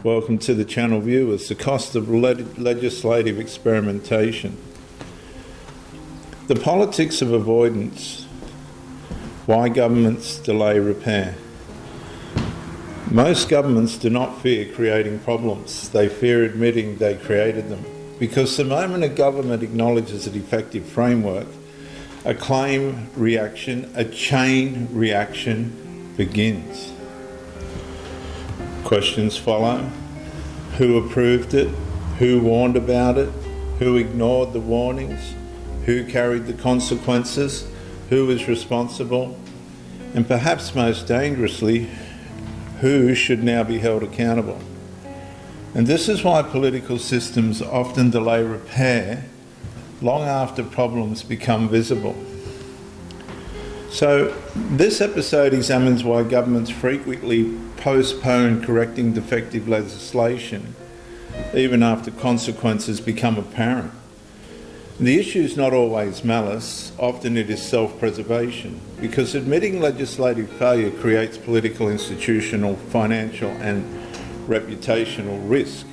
Welcome to the channel viewers. The cost of legislative experimentation. The politics of avoidance. Why governments delay repair. Most governments do not fear creating problems. They fear admitting they created them. Because the moment a government acknowledges a defective framework, a claim reaction, a chain reaction begins. Questions follow. Who approved it? Who warned about it? Who ignored the warnings? Who carried the consequences? Who was responsible? And perhaps most dangerously, who should now be held accountable? And this is why political systems often delay repair long after problems become visible. So this episode examines why governments frequently postpone correcting defective legislation even after consequences become apparent. The issue is not always malice, often it is self-preservation, because admitting legislative failure creates political, institutional, financial and reputational risk.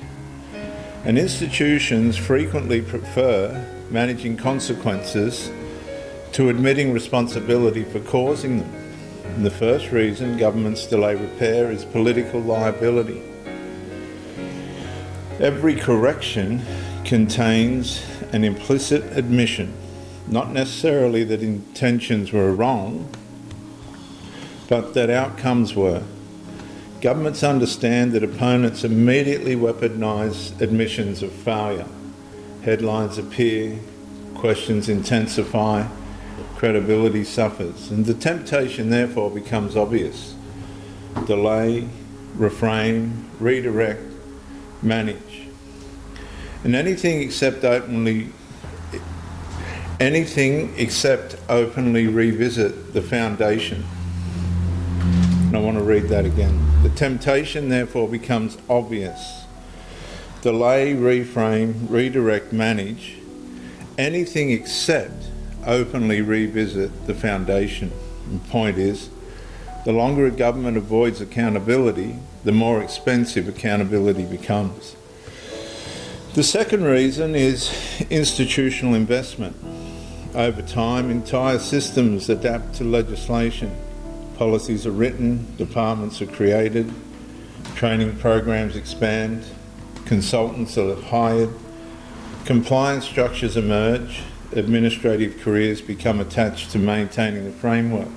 And institutions frequently prefer managing consequences to admitting responsibility for causing them. And the first reason governments delay repair is political liability. Every correction contains an implicit admission, not necessarily that intentions were wrong, but that outcomes were. Governments understand that opponents immediately weaponise admissions of failure. Headlines appear, questions intensify, credibility suffers, and the temptation therefore becomes obvious. Delay, refrain, redirect, manage. And anything except openly revisit the foundation. And I want to read that again. The temptation therefore becomes obvious. Delay, reframe, redirect, manage. Anything except openly revisit the foundation. And the point is, the longer a government avoids accountability, the more expensive accountability becomes. The second reason is institutional investment. Over time, entire systems adapt to legislation. Policies are written, departments are created, training programs expand, consultants are hired, compliance structures emerge, administrative careers become attached to maintaining the framework.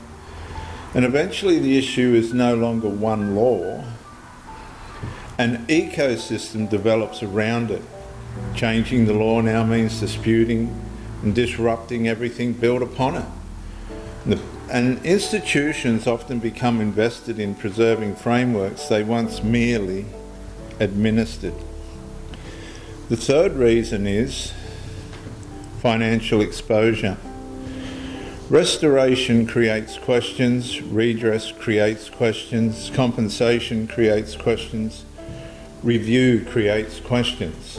And eventually the issue is no longer one law. An ecosystem develops around it. Changing the law now means disputing and disrupting everything built upon it. And institutions often become invested in preserving frameworks they once merely administered. The third reason is financial exposure. Restoration creates questions, redress creates questions, compensation creates questions, review creates questions.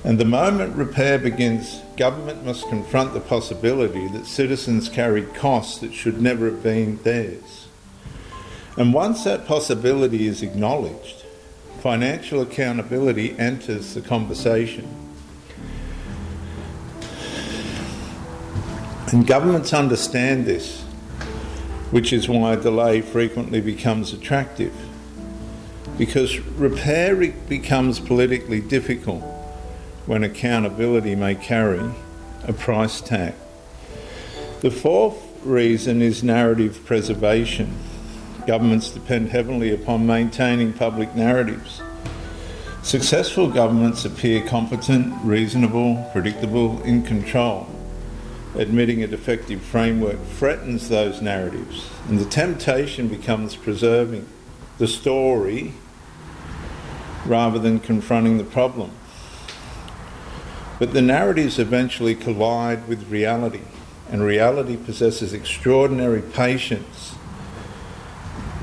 And the moment repair begins, government must confront the possibility that citizens carried costs that should never have been theirs. And once that possibility is acknowledged, financial accountability enters the conversation. And governments understand this, which is why delay frequently becomes attractive. Because repair becomes politically difficult when accountability may carry a price tag. The fourth reason is narrative preservation. Governments depend heavily upon maintaining public narratives. Successful governments appear competent, reasonable, predictable, in control. Admitting a defective framework threatens those narratives, and the temptation becomes preserving the story rather than confronting the problem. But the narratives eventually collide with reality, and reality possesses extraordinary patience.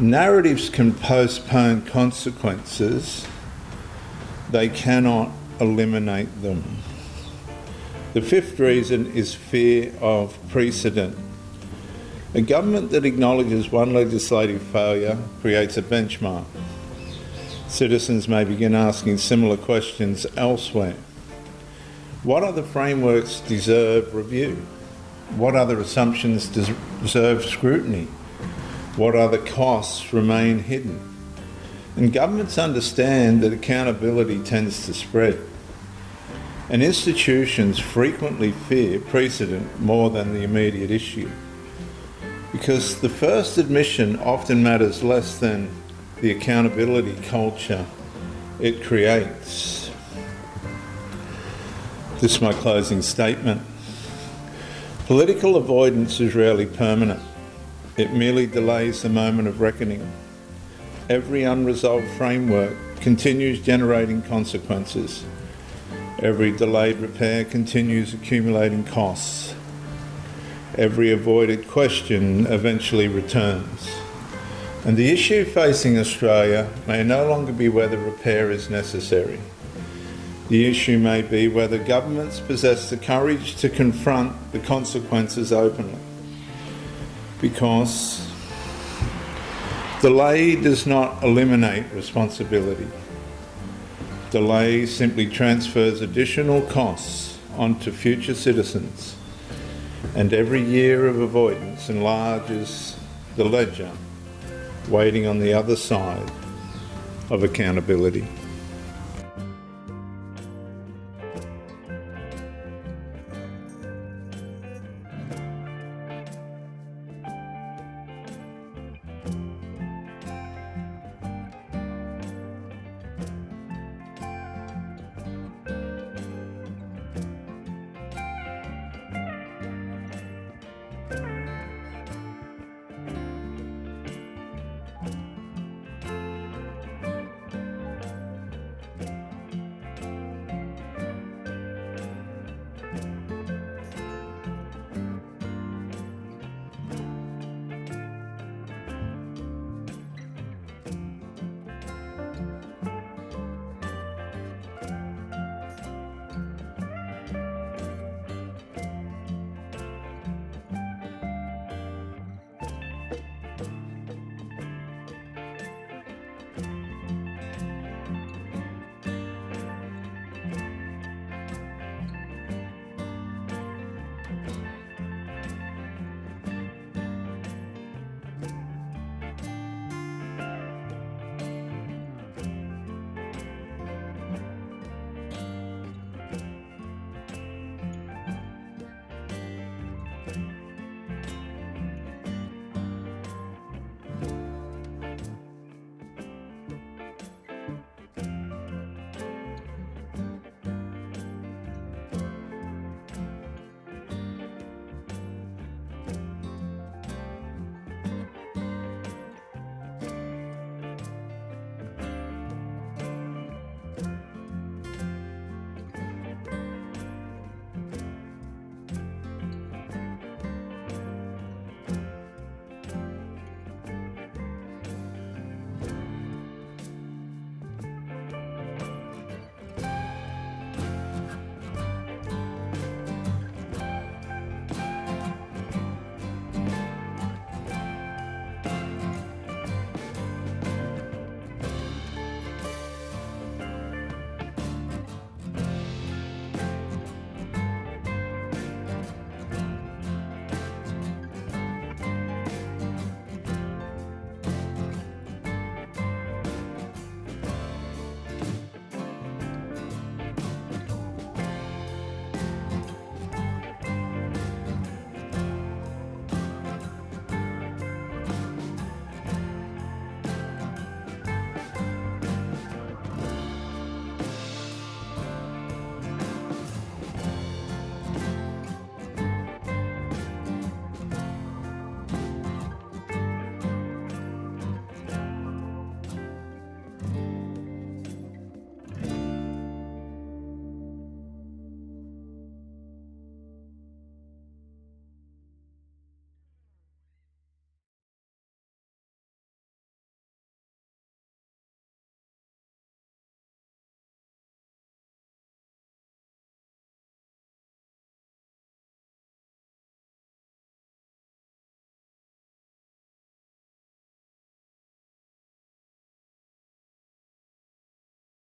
Narratives can postpone consequences, they cannot eliminate them. The fifth reason is fear of precedent. A government that acknowledges one legislative failure creates a benchmark. citizens may begin asking similar questions elsewhere. What other frameworks deserve review? What other assumptions deserve scrutiny? What other costs remain hidden? And governments understand that accountability tends to spread. And institutions frequently fear precedent more than the immediate issue, because the first admission often matters less than the accountability culture it creates. This is my closing statement. Political avoidance is rarely permanent. It merely delays the moment of reckoning. Every unresolved framework continues generating consequences. Every delayed repair continues accumulating costs. Every avoided question eventually returns. And the issue facing Australia may no longer be whether repair is necessary. The issue may be whether governments possess the courage to confront the consequences openly. Because delay does not eliminate responsibility. Delay simply transfers additional costs onto future citizens, and every year of avoidance enlarges the ledger waiting on the other side of accountability.